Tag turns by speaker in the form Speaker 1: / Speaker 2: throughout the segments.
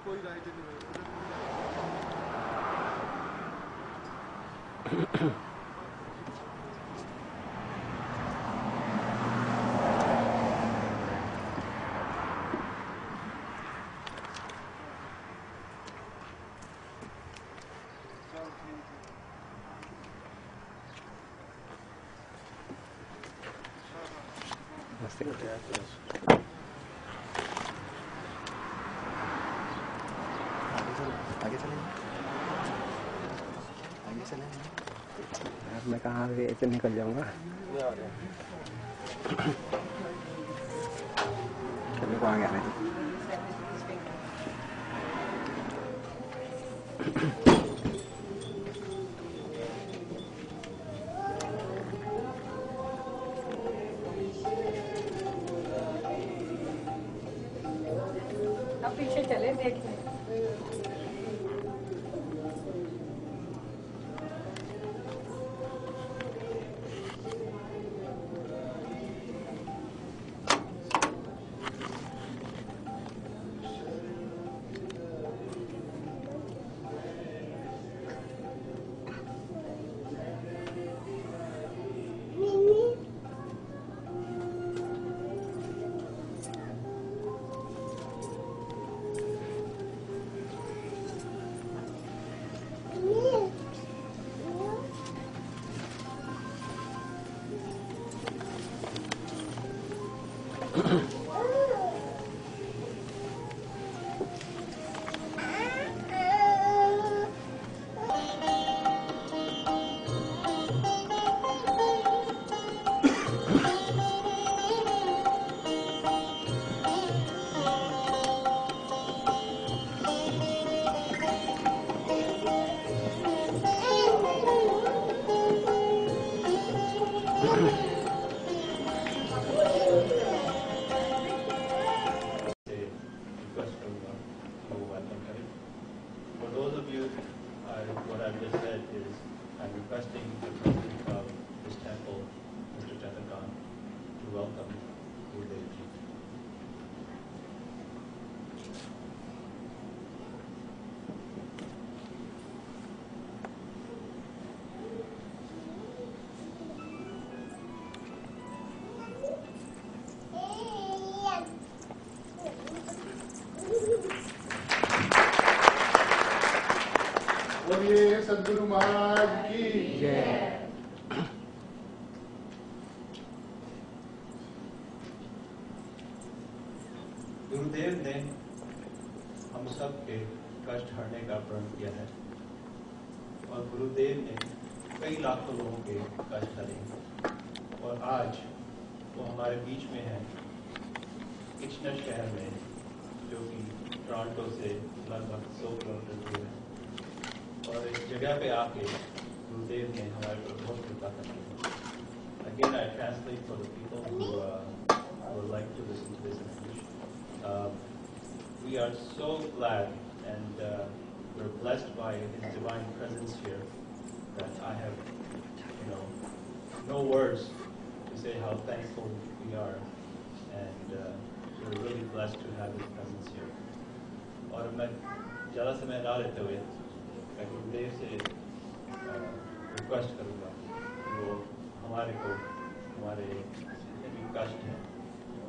Speaker 1: कोई राइट नहीं
Speaker 2: आगे चलें।
Speaker 3: मैं कहाँ से निकल जाऊंगा।
Speaker 2: चलो को आगे आने
Speaker 4: अब पीछे चले देखने।
Speaker 1: बोलिए सद्गुरु महाराज की
Speaker 3: जय।
Speaker 5: गुरुदेव ने हम सब के कष्ट हरने का प्रण किया है और गुरुदेव ने कई लाखों लोगों के कष्ट हरे और आज वो हमारे बीच में है किचनर शहर में, जो कि टोरंटो से लगभग 100 किलोमीटर दूर है। और इस जगह पे आके गुरुदेव ने हमारे पर बहुत कृपा की। Again, I translate for the people who would like to listen to this in English. We are so glad and we're blessed by His divine presence here that I have, no words to say how thankful we are, and we're really blessed to have His presence here. और मैं ज़्यादा समय ना लेते हुए मैं गुरुदेव से request करूँगा कि वो हमारे जितने भी कष्ट हैं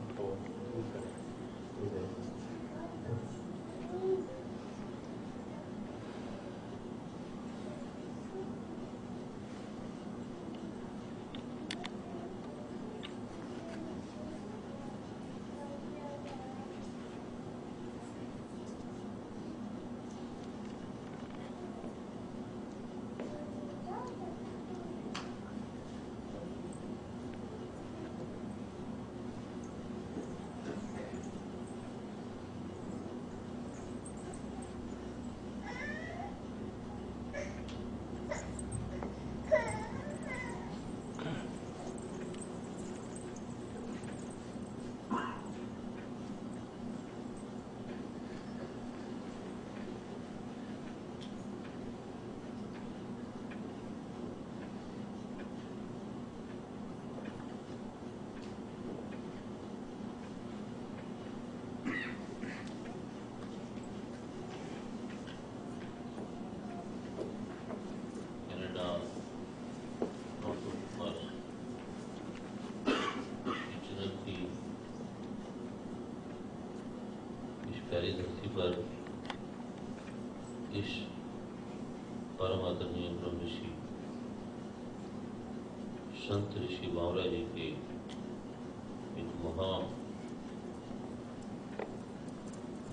Speaker 5: उनको दूर करें। गुरुदेव।
Speaker 4: संत ऋषि बावरा जी के एक महा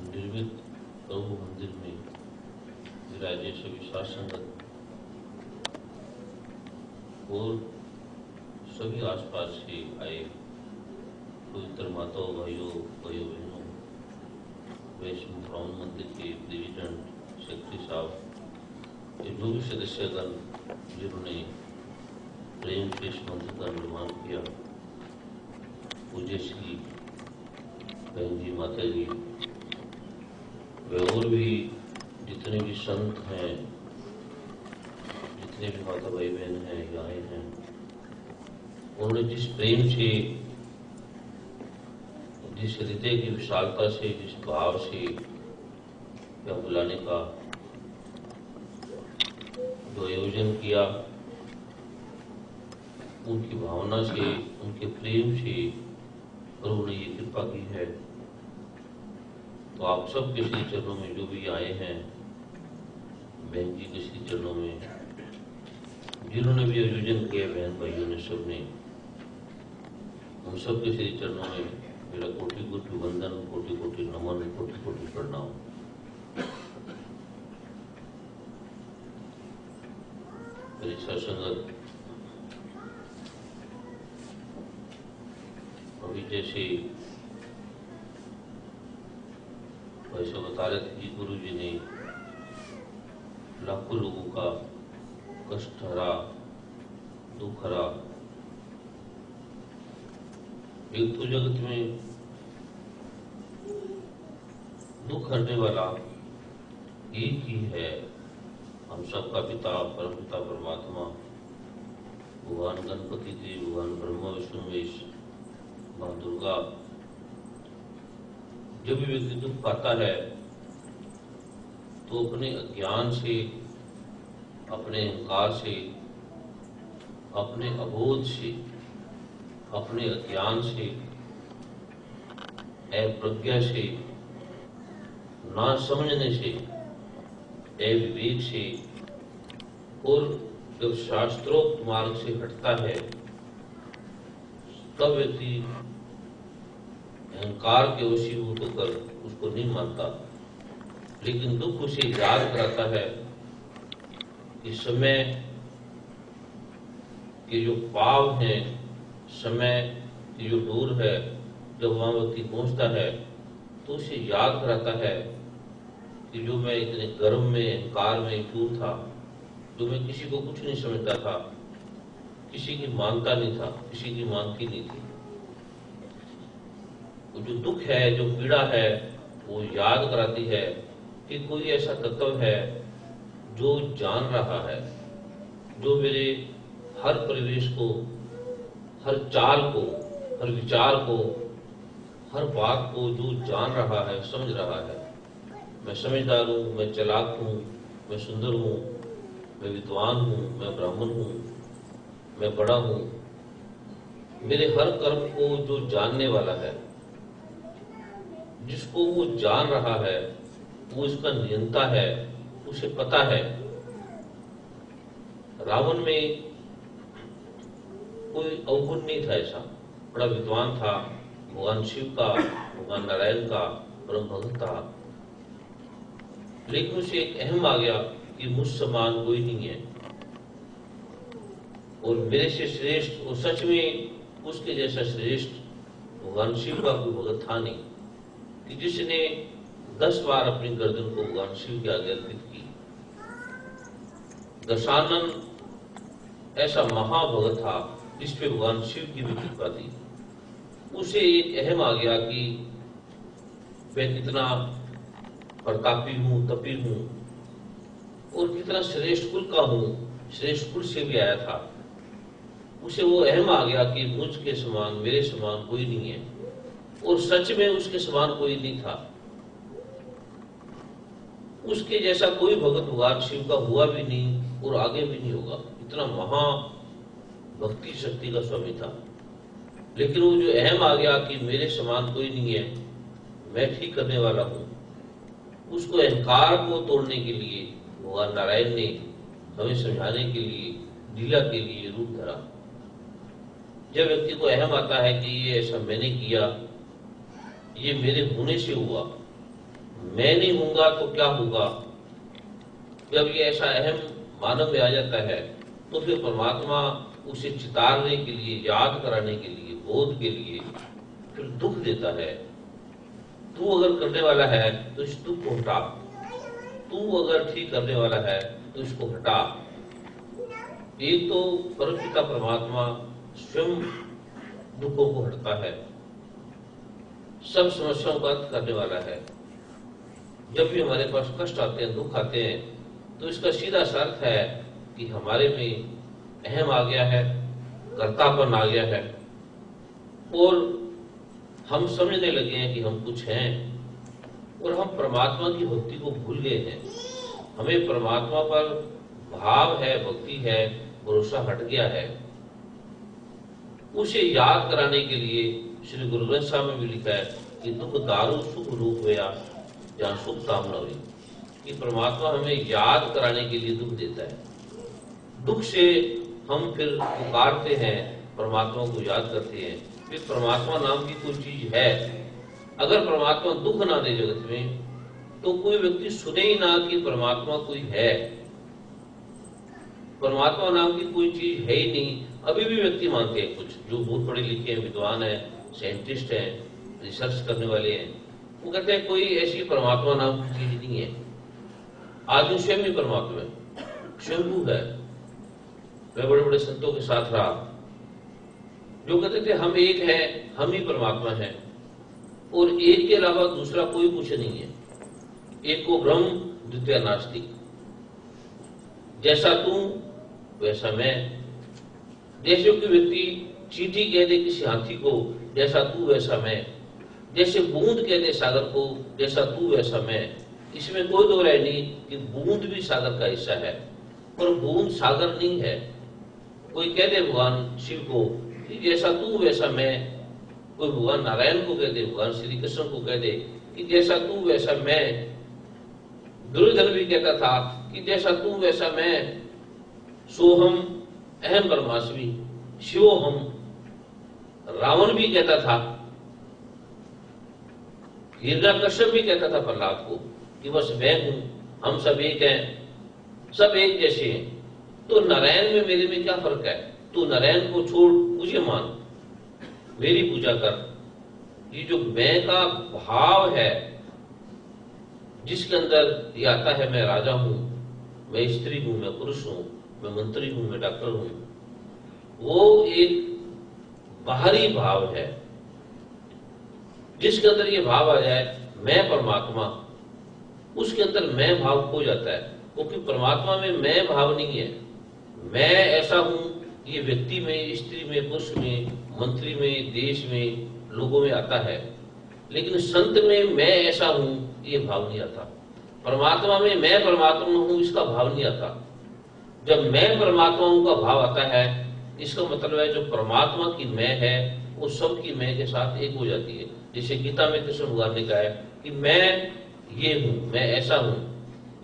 Speaker 4: निर्मित प्रभु मंदिर में विराजे सभी साध संगत और सभी आसपास से आए पवित्र माताओं, भाइयों बहनों, वैष्णव ब्राह्मण मंदिर के प्रेसिडेंट सेक्रेटरी साहब, ये जो भी सदस्यगण जिन्होंने प्रेम से इस मंदिर का निर्माण किया, पूज्य श्री बहन जी, माता जी, वे और भी जितने भी संत हैं, जितने भी माता भाई बहन हैं, यहाँ आए हैं, उन्होंने जिस प्रेम से, जिस हृदय की विशालता से, जिस भाव से यह बुलाने का जो आयोजन किया, उनकी भावना से, उनके प्रेम से प्रभु ने ये कृपा की है। तो आप सब के श्री चरणों में जो भी आए हैं, बहन जी के श्री चरणों में, जिन्होंने भी आयोजन किया, बहन भाइयों ने, सबने, उन सब के श्री चरणों में मेरा कोटि कोटि वंदन, कोटि कोटि नमन, कोटि कोटि प्रणाम। मेरी सत्संगत अभी जैसे वैसे बता रहे थे कि गुरु जी ने लाखों लोगों का कष्ट हरा, दुख हरा। एक तो जगत में दुख हरने वाला एक ही है, हम सबका पिता, परम पिता परमात्मा, भगवान गणपति जी, भगवान ब्रह्मा विष्णु महेश, मां दुर्गा। जब भी व्यक्ति दुख पाता है तो अपने अज्ञान से, अपने अहंकार से, अपने अबोध से, अपने अज्ञान से, अप्रज्ञा से, ना समझने से, अविवेक से, और जब शास्त्रोक्त मार्ग से हटता है तब व्यक्ति अहंकार के वशीभूत होकर उसको नहीं मानता। लेकिन दुख उसे याद कराता है कि समय के जो पाव हैं, समय की जो डोर है, जब वहां व्यक्ति पहुंचता है तो उसे याद कराता है कि जो मैं इतने गर्व में, अहंकार में चूर था, जो मैं किसी को कुछ नहीं समझता था, किसी की मानता नहीं था, किसी की मानती नहीं थी, वो जो दुख है, जो पीड़ा है, वो याद कराती है कि कोई ऐसा तत्व है जो जान रहा है, जो मेरे हर परिवेश को, हर चाल को, हर विचार को, हर बात को जो जान रहा है, समझ रहा है। मैं समझदार हूँ, मैं चालाक हूँ, मैं सुंदर हूँ, मैं विद्वान हूँ, मैं ब्राह्मण हूँ, मैं बड़ा हूँ। मेरे हर कर्म को जो जानने वाला है, जिसको वो जान रहा है, वो इसका नियंता है, उसे पता है। रावण में कोई अवगुण नहीं था, ऐसा बड़ा विद्वान था, भगवान शिव का, भगवान नारायण का परम भक्त था, लेकिन उसे एक अहम आ गया कि मुझ समान कोई नहीं है और मेरे से श्रेष्ठ, और सच में उसके जैसा श्रेष्ठ भगवान शिव का कोई भगत था नहीं कि जिसने 10 बार अपनी गर्दन को भगवान शिव के आगे अर्पित की। दशानन ऐसा महाभगत था जिस पे भगवान शिव की भी कृपा थी। उसे एक अहम आ गया कि मैं कितना प्रतापी हूँ, तपी हूँ और कितना श्रेष्ठ कुल का हूँ, श्रेष्ठ कुल से भी आया था। उसे वो अहम आ गया कि मुझ के समान, मेरे समान कोई नहीं है, और सच में उसके समान कोई नहीं था। उसके जैसा कोई भगत भगवान शिव का हुआ भी नहीं और आगे भी नहीं होगा। इतना महा भक्ति शक्ति का स्वामी था। लेकिन वो जो अहम आ गया कि मेरे समान कोई नहीं है, मैं ठीक करने वाला हूं, उसको अहंकार को तोड़ने के लिए भगवान नारायण ने हमें समझाने के लिए, लीला के लिए रूप धरा। जब व्यक्ति को अहम आता है कि ये ऐसा मैंने किया, ये मेरे होने से हुआ, मैं नहीं हूंगा तो क्या होगा, जब ये ऐसा अहम मानव में आ जाता है तो फिर परमात्मा उसे चितारने के लिए, याद कराने के लिए, बोध के लिए फिर दुख देता है। तू अगर करने वाला है तो इस दुख को हटा, तू अगर ठीक करने वाला है तो इसको हटा। एक तो परमपिता परमात्मा स्वयं दुखों को हटता है, सब समस्याओं का अंत करने वाला है। जब भी हमारे पास कष्ट आते हैं, दुख आते हैं, तो इसका सीधा सा अर्थ है कि हमारे में अहम आ गया है, कर्तापन आ गया है और हम समझने लगे हैं कि हम कुछ हैं और हम परमात्मा की भक्ति को भूल गए हैं। हमें परमात्मा पर भाव है, भक्ति है, भरोसा हट गया है। उसे याद कराने के लिए श्री गुरु ग्रंथ साहब में भी लिखा है कि दुख दारू सुख रूप हुआ जहाँ सुख कामना हुई, कि परमात्मा हमें याद कराने के लिए दुख देता है। दुख से हम फिर पुकारते हैं, परमात्मा को याद करते हैं। फिर परमात्मा नाम की कोई चीज है। अगर परमात्मा दुख ना दे जगत में तो कोई व्यक्ति सुने ही ना कि परमात्मा कोई है। परमात्मा नाम की कोई चीज है ही नहीं। अभी भी व्यक्ति मानते हैं, कुछ जो बहुत पढ़े लिखे हैं, विद्वान हैं, साइंटिस्ट हैं, रिसर्च करने वाले हैं, वो कहते हैं कोई ऐसी परमात्मा नाम की चीज नहीं है। आदमी स्वयं ही परमात्मा है, स्वयंभू है। वह बड़े बड़े संतों के साथ रहा जो कहते थे हम एक हैं, हम ही परमात्मा हैं और एक के अलावा दूसरा कोई कुछ नहीं है। एक को ब्रह्म, द्वितीय नास्तिक। जैसा तू वैसा मैं। जैसे कोई व्यक्ति चींटी कह दे किसी हाथी को, जैसा तू वैसा मैं। जैसे बूंद कह दे सागर को, जैसा तू वैसा मैं। इसमें कोई दो राय नहीं कि बूंद भी सागर का हिस्सा है, पर बूंद सागर नहीं है। कोई कह दे भगवान शिव को कि जैसा तू वैसा मैं, कोई भगवान नारायण को कह दे, भगवान श्री कृष्ण को कह दे कि जैसा तू वैसा मैं। दुर्योधन भी कहता था कि जैसा तू वैसा मैं। सोहम अहम ब्रह्मास्मि शिवोहम। रावण भी कहता था, हिरण्यकश्यप भी कहता था प्रहलाद को कि बस मैं हूं, हम सब एक हैं, सब एक जैसे हैं। तो नारायण में मेरे में क्या फर्क है? तू नारायण को छोड़, मुझे मान, मेरी पूजा कर। ये जो मैं का भाव है जिसके अंदर ये आता है, मैं राजा हूं, मैं स्त्री हूं, मैं पुरुष हूं, मैं मंत्री हूं, मैं डॉक्टर हूं, वो एक बाहरी भाव है। जिसके अंदर ये भाव आ जाए मैं परमात्मा, उसके अंदर मैं भाव खो जाता है। क्योंकि परमात्मा में मैं भाव नहीं है। मैं ऐसा हूं ये व्यक्ति में, स्त्री में, पुरुष में, मंत्री में, देश में, लोगों में आता है, लेकिन संत में मैं ऐसा हूं ये भाव नहीं आता। परमात्मा में मैं परमात्मा हूं इसका भाव नहीं आता। जब मैं परमात्मा हूं का भाव आता है, इसका मतलब है जो परमात्मा की मैं है वो सबकी मैं के साथ एक हो जाती है। जैसे गीता में कृष्ण भगवान ने कहा है कि मैं ये हूं, मैं ऐसा हूं।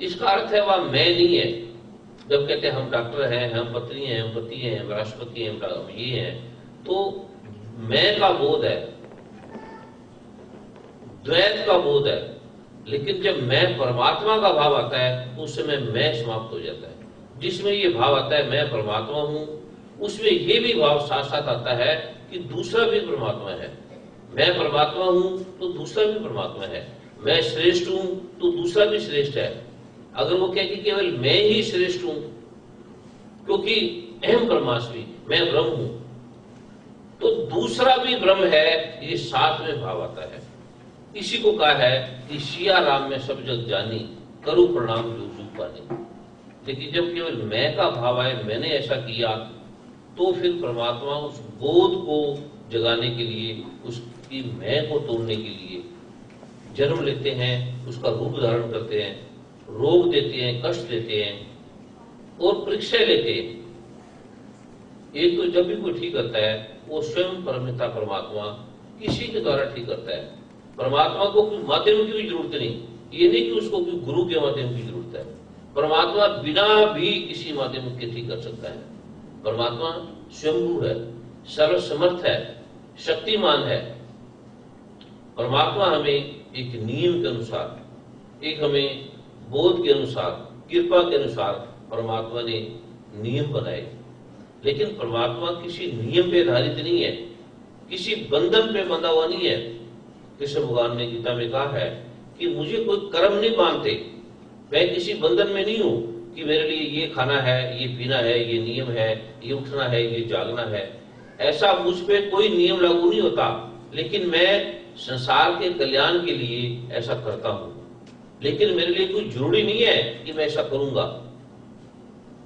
Speaker 4: इसका अर्थ है वह मैं नहीं है। जब कहते हैं हम डॉक्टर हैं, हम पत्नी हैं, हम पति हैं, हम राष्ट्रपति हैं, हम ये हैं, तो मैं का बोध है, द्वैत का बोध है। लेकिन जब मैं परमात्मा का भाव आता है तो उस समय मैं समाप्त हो जाता है। जिसमें ये भाव आता है मैं परमात्मा हूं, उसमें ये भी भाव साथ साथ आता है कि दूसरा भी परमात्मा है। मैं परमात्मा हूं तो दूसरा भी परमात्मा है। मैं श्रेष्ठ हूं तो दूसरा भी श्रेष्ठ है। अगर वो कहे कि केवल मैं ही श्रेष्ठ हूं क्योंकि अहम ब्रह्मास्मि, मैं ब्रह्म हूं, तो दूसरा भी ब्रह्म है, ये साथ में भाव आता है। इसी को कहा है कि सिया राम में सब जग जानी, करूं प्रणाम जो जो पानी। लेकिन जब केवल मैं का भाव आए, मैंने ऐसा किया, तो फिर परमात्मा उस बोध को जगाने के लिए, उसकी मैं को तोड़ने के लिए जन्म लेते हैं, उसका रूप धारण करते हैं, रोग देते हैं, कष्ट देते हैं और परीक्षा लेते हैं। एक तो जब भी कोई ठीक करता है वो स्वयं परमपिता परमात्मा किसी के द्वारा ठीक करता है। परमात्मा को कोई माध्यम की भी जरूरत नहीं। ये नहीं कि उसको कोई गुरु के माध्यम की जरूरत है। परमात्मा बिना भी किसी माध्यम के ठीक कर सकता है। परमात्मा स्वयंभू है, सर्वसमर्थ है, शक्तिमान है। परमात्मा हमें एक नियम के अनुसार, एक हमें बोध के अनुसार, कृपा के अनुसार परमात्मा ने नियम बनाए। लेकिन परमात्मा किसी नियम पे आधारित नहीं है, किसी बंधन पे बंधा हुआ नहीं है। कृष्ण भगवान ने गीता में कहा है कि मुझे कोई कर्म नहीं बांधते, मैं किसी बंधन में नहीं हूं कि मेरे लिए ये खाना है, ये पीना है, ये नियम है, ये उठना है, ये जागना है। ऐसा मुझ पे कोई नियम लागू नहीं होता, लेकिन मैं संसार के कल्याण के लिए ऐसा करता हूं। लेकिन मेरे लिए कोई जरूरी नहीं है कि मैं ऐसा करूंगा।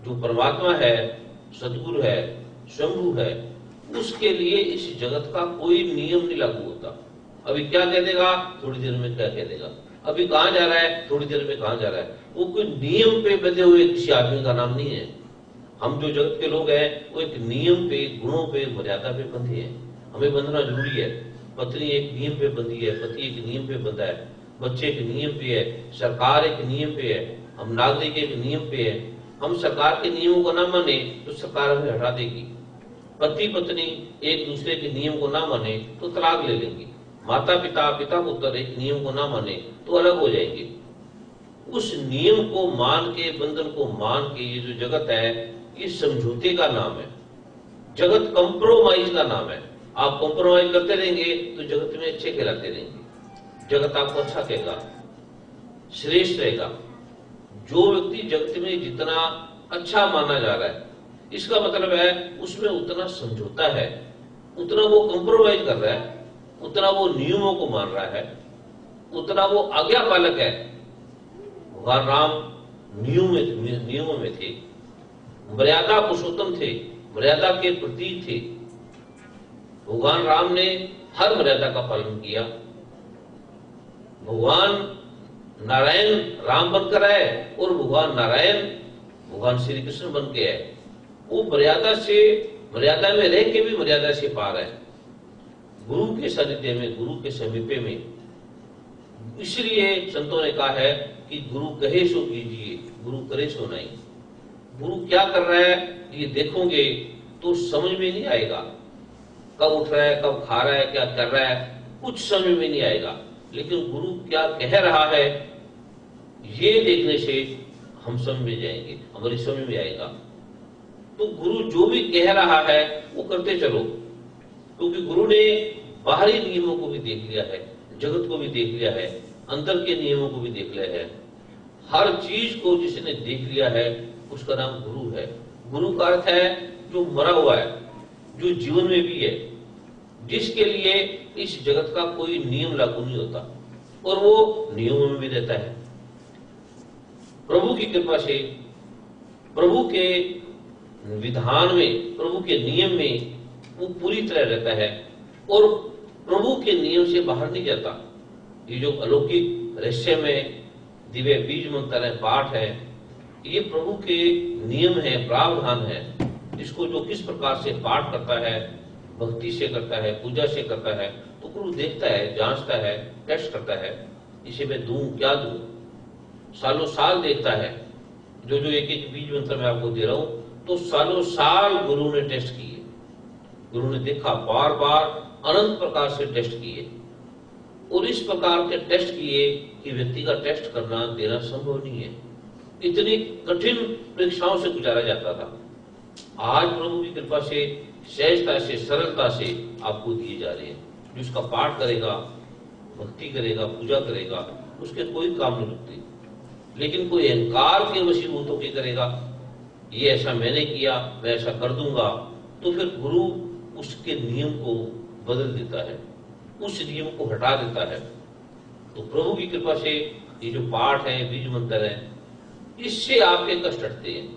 Speaker 4: जो परमात्मा है, सदगुरु है, शंभु है, उसके लिए इस जगत का कोई नियम नहीं लागू होता। अभी क्या कह देगा, थोड़ी देर में क्या कह देगा, अभी कहां जा रहा है, थोड़ी देर में कहां जा रहा है। वो कोई नियम पे बंधे हुए किसी आदमी का नाम नहीं है। हम जो जगत के लोग हैं वो एक नियम पे, गुणों पे, मर्यादा पे बंधे हैं। हमें बंधना जरूरी है। पत्नी एक नियम पे बंधी है, पति एक नियम पे बंधा है, बच्चे एक नियम पे है, सरकार एक नियम पे है, हम नागरिक एक नियम पे है। हम सरकार के नियमों को ना माने तो सरकार हमें हटा देगी। पति पत्नी एक दूसरे के नियम को ना माने तो तलाक ले लेंगे। माता पिता, पिता पुत्र एक नियम को ना माने तो अलग हो जाएंगे। उस नियम को मान के, बंधन को मान के, ये जो जगत है ये समझौते का नाम है। जगत कंप्रोमाइज का नाम है। आप कंप्रोमाइज करते रहेंगे तो जगत में अच्छे कहलाते रहेंगे, जगत आपको अच्छा कहेगा, श्रेष्ठ रहेगा। जो व्यक्ति जगत में जितना अच्छा माना जा रहा है, इसका मतलब है उसमें उतना समझौता है, उतना वो कंप्रोमाइज कर रहा है, उतना वो नियमों को मान रहा है, उतना वो आज्ञा पालक है। भगवान राम नियमों में थे, मर्यादा पुरुषोत्तम थे, मर्यादा के प्रतीक थे। भगवान राम ने हर मर्यादा का पालन किया। भगवान नारायण राम बनकर आए और भगवान नारायण भगवान श्री कृष्ण बन के आए। वो मर्यादा में रह के भी मर्यादा से पार है, गुरु के सानिध्य में, गुरु के समीपे में। इसलिए संतों ने कहा है कि गुरु कहे सो कीजिए, गुरु करे सो नहीं। गुरु क्या कर रहा है ये देखोगे तो समझ में नहीं आएगा। कब उठ रहा है, कब खा रहा है, क्या कर रहा है, कुछ समझ में नहीं आएगा। लेकिन गुरु क्या कह रहा है ये देखने से हम समझ में जाएंगे, हमारी समझ में आएगा। तो गुरु जो भी कह रहा है वो करते चलो, क्योंकि गुरु ने बाहरी नियमों को भी देख लिया है, जगत को भी देख लिया है, अंदर के नियमों को भी देख लिया है। हर चीज को जिसने देख लिया है उसका नाम गुरु है। गुरु का अर्थ है जो मरा हुआ है, जो जीवन में भी है, जिसके लिए इस जगत का कोई नियम लागू नहीं होता और वो नियमों में भी रहता है। प्रभु की कृपा से, प्रभु के विधान में, प्रभु के नियम में वो पूरी तरह रहता है और प्रभु के नियम से बाहर नहीं जाता। ये जो अलौकिक रहस्य में दिव्य बीज मंत्र है, पाठ है, ये प्रभु के नियम है, प्रावधान है। इसको जो किस प्रकार से पाठ करता है, भक्ति से करता है, पूजा से करता है, तो गुरु देखता है, जांचता है, टेस्ट करता है, इसे मैं दूं क्या दूं, सालों साल देखता है। जो जो एक एक बीज मंत्र मैं आपको दे रहा हूं, तो सालों साल गुरु ने टेस्ट किए, गुरु ने देखा, बार बार अनंत प्रकार से टेस्ट किए और इस प्रकार के टेस्ट किए कि व्यक्ति का टेस्ट करना, देना संभव नहीं है। इतनी कठिन परीक्षाओं से गुजारा जाता था। आज प्रभु की कृपा से, सहजता से, सरलता से आपको दिए जा रहे हैं। जिसका पाठ करेगा, भक्ति करेगा, पूजा करेगा, उसके कोई काम नहीं रुकते। लेकिन कोई अहंकार के वशीभूत होकर करेगा, ये ऐसा मैंने किया, मैं ऐसा कर दूंगा, तो फिर गुरु उसके नियम को बदल देता है, उस नियम को हटा देता है। तो प्रभु की कृपा से ये जो पाठ है, बीज मंत्र है, इससे आपके कष्ट हटते हैं,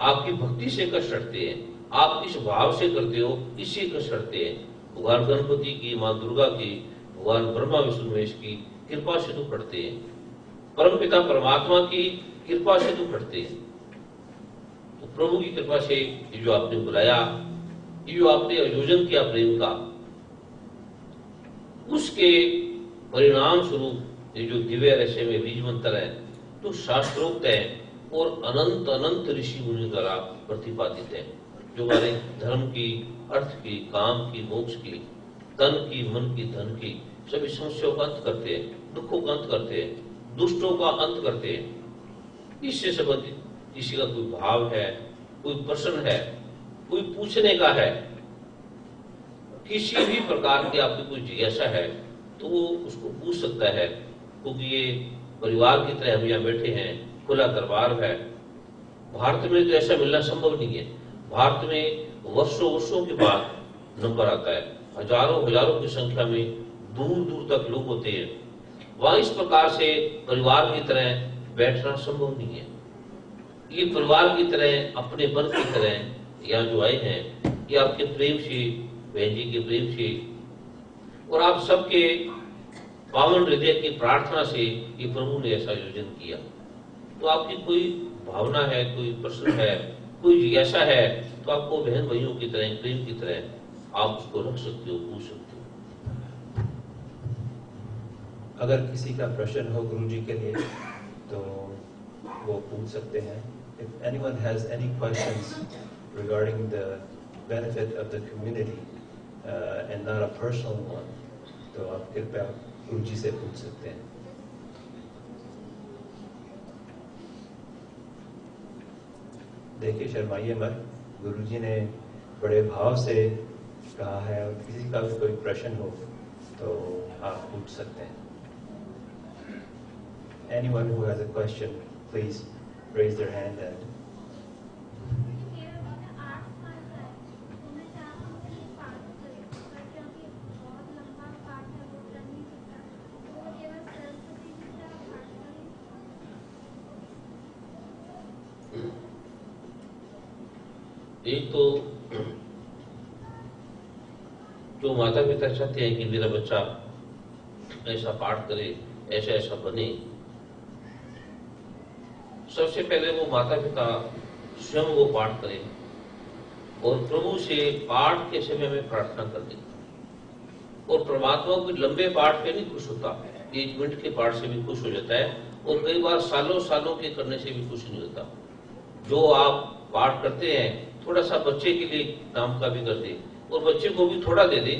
Speaker 4: आपकी भक्ति से कष्ट हटते हैं, आप इस भाव से करते हो, इससे कष्ट हटते हैं। भगवान गणपति की, माँ दुर्गा की, भगवान ब्रह्मा विष्णु महेश की कृपा से दुख हटते हैं, परम पिता परमात्मा की कृपा से दुख हटते हैं। तो प्रभु की कृपा से ये जो आपने बुलाया, ये जो आपने आयोजन किया प्रेम का, उसके परिणाम स्वरूप ये जो दिव्य रहस्य में बीज मंत्र है, तो शास्त्रोक्त है और अनंत अनंत ऋषि मुनि द्वारा प्रतिपादित है। जो हमारे धर्म की, अर्थ की, काम की, मोक्ष की, तन की, मन की, धन की सभी समस्याओं का अंत करते हैं, दुखों का अंत करते हैं, दुष्टों का अंत करते हैं। इससे संबंधित किसी का कोई भाव है, कोई प्रश्न है, कोई पूछने का है, किसी भी प्रकार की आपकी कोई जिज्ञासा है तो वो उसको पूछ सकता है, क्योंकि ये परिवार की तरह हम यहाँ बैठे हैं, खुला दरबार है। भारत में तो ऐसा मिलना संभव नहीं है। भारत में वर्षों वर्षों के बाद नंबर आता है, हजारों हजारों की संख्या में दूर दूर तक लोग होते हैं। वहां इस प्रकार से परिवार की तरह बैठना संभव नहीं है। ये परिवार की तरह, अपने मन की तरह यहाँ जो आए हैं, ये आपके प्रेम से, बहन जी के प्रेम से और आप सबके पावन हृदय की प्रार्थना से ये प्रभु ने ऐसा आयोजन किया। तो आपकी कोई भावना है, कोई प्रश्न है, कोई जिज्ञासा है, तो आपको बहन भाइयों की तरह, प्रेम की तरह आप उसको रख सकते हो, पूछ सकते हो।
Speaker 5: अगर किसी का प्रश्न हो गुरु जी के लिए तो वो पूछ सकते हैं। If anyone has any questions regarding the benefit of the community and not a personal one, तो आप कृपया गुरु जी से पूछ सकते हैं। देखिए, शर्माइए मत, गुरु जी ने बड़े भाव से कहा है, और किसी का भी कोई प्रश्न हो तो आप पूछ सकते हैं। Anyone who has a question, please raise their hand and
Speaker 4: एक तो जो माता पिता चाहते हैं कि मेरा बच्चा ऐसा पाठ करे, ऐसा ऐसा बने, सबसे पहले वो माता पिता स्वयं वो पाठ करें और प्रभु से पाठ के समय में प्रार्थना कर दें। और परमात्मा कोई लंबे पाठ पे नहीं खुश होता, 1 मिनट के पाठ से भी खुश हो जाता है, और कई बार सालों सालों के करने से भी खुश नहीं होता। जो आप पाठ करते हैं, थोड़ा सा बच्चे के लिए नाम का भी कर दे, और बच्चे को भी थोड़ा दे दे,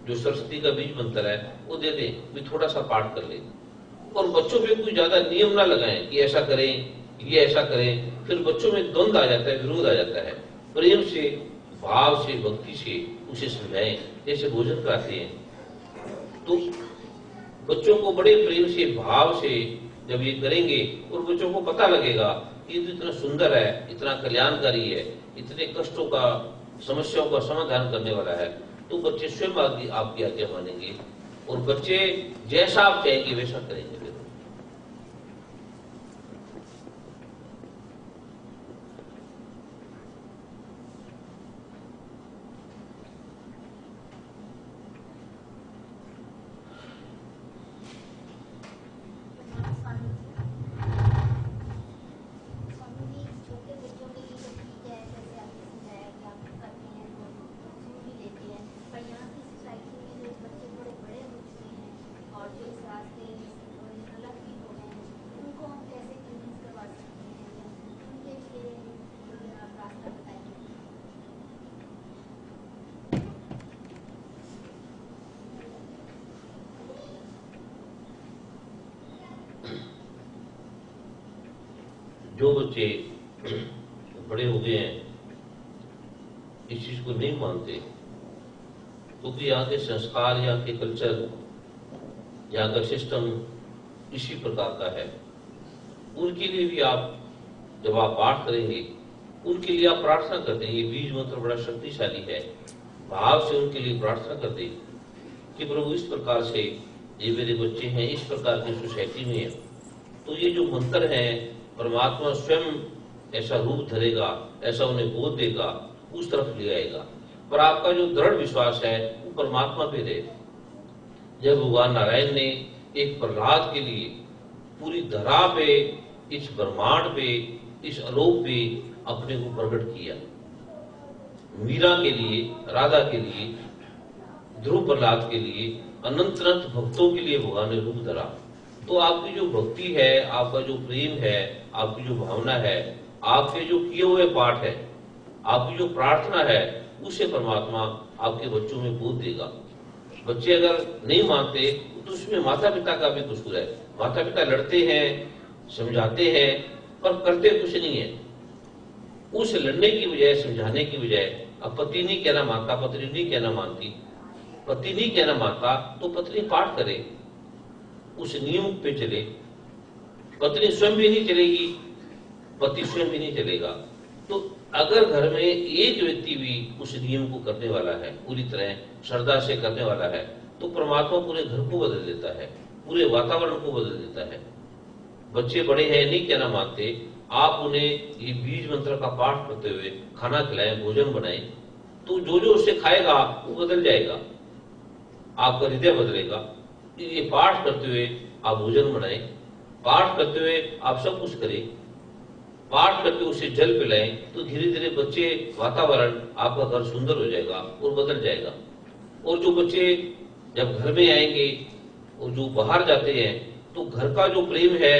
Speaker 4: जो सरस्वती का बीज मंत्र है वो दे दे, भी थोड़ा सा पाठ कर ले। और बच्चों पे कोई ज्यादा नियम ना लगाएं कि ऐसा करें, ये ऐसा करें, फिर बच्चों में द्वंद आ जाता है, विरोध आ जाता है। प्रेम से, भाव से, भक्ति से उसे समझाएं। जैसे भोजन कराते हैं तो बच्चों को बड़े प्रेम से, भाव से जब ये करेंगे, और बच्चों को पता लगेगा ये तो इतना सुंदर है, इतना कल्याणकारी है, इतने कष्टों का, समस्याओं का समाधान करने वाला है, तो बच्चे स्वयं आपकी आज्ञा मानेंगे और बच्चे जैसा आप चाहेंगे वैसा करेंगे। जो बच्चे बड़े हो गए हैं इस चीज को नहीं मानते, क्योंकि यहाँ के संस्कार, यहाँ के कल्चर, यहाँ का सिस्टम इसी प्रकार का है, उनके लिए भी आप जब आप पाठ करेंगे, उनके लिए आप प्रार्थना करते हैं। ये बीज मंत्र बड़ा शक्तिशाली है। भाव से उनके लिए प्रार्थना करते कि प्रभु इस प्रकार से ये मेरे बच्चे हैं, इस प्रकार की सोसाइटी में है, तो ये जो मंत्र है परमात्मा स्वयं ऐसा रूप धरेगा, ऐसा उन्हें बोध देगा, उस तरफ ले आएगा। पर आपका जो दृढ़ विश्वास है वो परमात्मा पे रहे। जब भगवान नारायण ने एक प्रहलाद के लिए पूरी धरा पे, इस ब्रह्मांड पे, इस आलोक पे अपने को प्रकट किया, मीरा के लिए, राधा के लिए, ध्रुव प्रहलाद के लिए, अनंत अनंत भक्तों के लिए भगवान ने रूप धरा। तो आपकी जो भक्ति है, आपका जो प्रेम है, आपकी जो भावना है, आपके जो किए हुए पाठ है, आपकी जो प्रार्थना है उसे परमात्मा आपके बच्चों में बोध देगा। बच्चे अगर नहीं मानते तो उसमें माता पिता का भी कसूर है। माता पिता लड़ते हैं, समझाते हैं, पर करते कुछ नहीं है। उस लड़ने की बजाय, समझाने की बजाय, अब पति नहीं कहना मानता, पत्नी नहीं कहना मानती, पति नहीं कहना मानता तो पत्नी पाठ करे, उस नियम पे चले। पत्नी स्वयं भी नहीं चलेगी, पति स्वयं भी नहीं चलेगा। तो अगर घर में एक व्यक्ति भी उस नियम को करने वाला है, पूरी तरह श्रद्धा से करने वाला है, तो परमात्मा पूरे घर को बदल देता है, पूरे वातावरण को बदल देता है। बच्चे बड़े हैं नहीं कहना मानते, आप उन्हें ये बीज मंत्र का पाठ करते हुए खाना खिलाएं, भोजन बनाएं, तो जो जो उससे खाएगा वो बदल जाएगा, आपका हृदय बदलेगा। ये पाठ करते हुए आप भोजन बनाएं, पाठ करते हुए आप सब कुछ करें, पाठ करके उसे जल पिलाएं, तो धीरे धीरे बच्चे, वातावरण, आपका घर सुंदर हो जाएगा और बदल जाएगा। और जो बच्चे जब घर में आएंगे और जो बाहर जाते हैं, तो घर का जो प्रेम है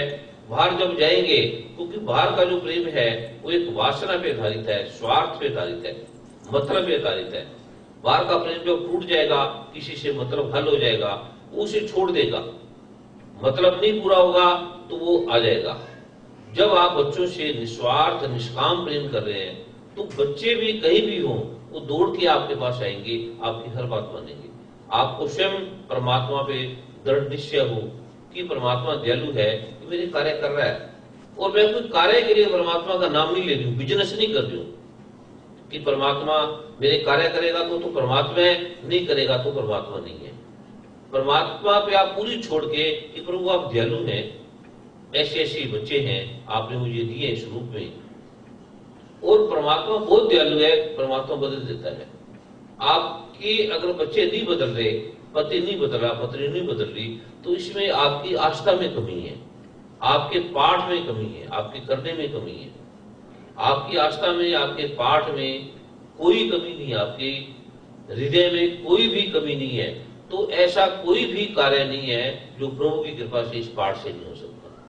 Speaker 4: बाहर जब जाएंगे, क्योंकि बाहर का जो प्रेम है वो एक वासना पे आधारित है, स्वार्थ पे आधारित है, मतलब पे आधारित है। बाहर का प्रेम जब टूट जाएगा, किसी से मतलब हल हो जाएगा, वो उसे छोड़ देगा। मतलब नहीं पूरा होगा तो वो आ जाएगा। जब आप बच्चों से निस्वार्थ, निष्काम प्रेम कर रहे हैं, तो बच्चे भी कहीं भी हों, वो दौड़ के आपके पास आएंगे, आपकी हर बात मानेंगे। आपको स्वयं परमात्मा पे दृढ़ निश्चय हो कि परमात्मा दयालु है, कि मेरे कार्य कर रहा है, और मैं कोई कार्य के लिए परमात्मा का नाम नहीं ले रही हूँ, बिजनेस नहीं कर रही हूँ कि परमात्मा मेरे कार्य करेगा तो परमात्मा है, नहीं करेगा तो परमात्मा नहीं है। परमात्मा पे आप पूरी छोड़ के कि प्रभु आप दयालु हैं, ऐसे ऐसे बच्चे हैं आपने मुझे दिए इस रूप में, और परमात्मा बहुत दयालु है, परमात्मा बदल देता है। आपके अगर बच्चे नहीं बदल रहे, पति नहीं बदल रहा, पत्नी नहीं बदल रही, तो इसमें आपकी आस्था में कमी है, आपके पाठ में कमी है, आपके करने में कमी है। आपकी आस्था में, आपके पाठ में कोई कमी नहीं है, आपके हृदय में कोई भी कमी नहीं है, तो ऐसा कोई भी कार्य नहीं है जो प्रभु की कृपा से इस पाठ से नहीं हो सकता।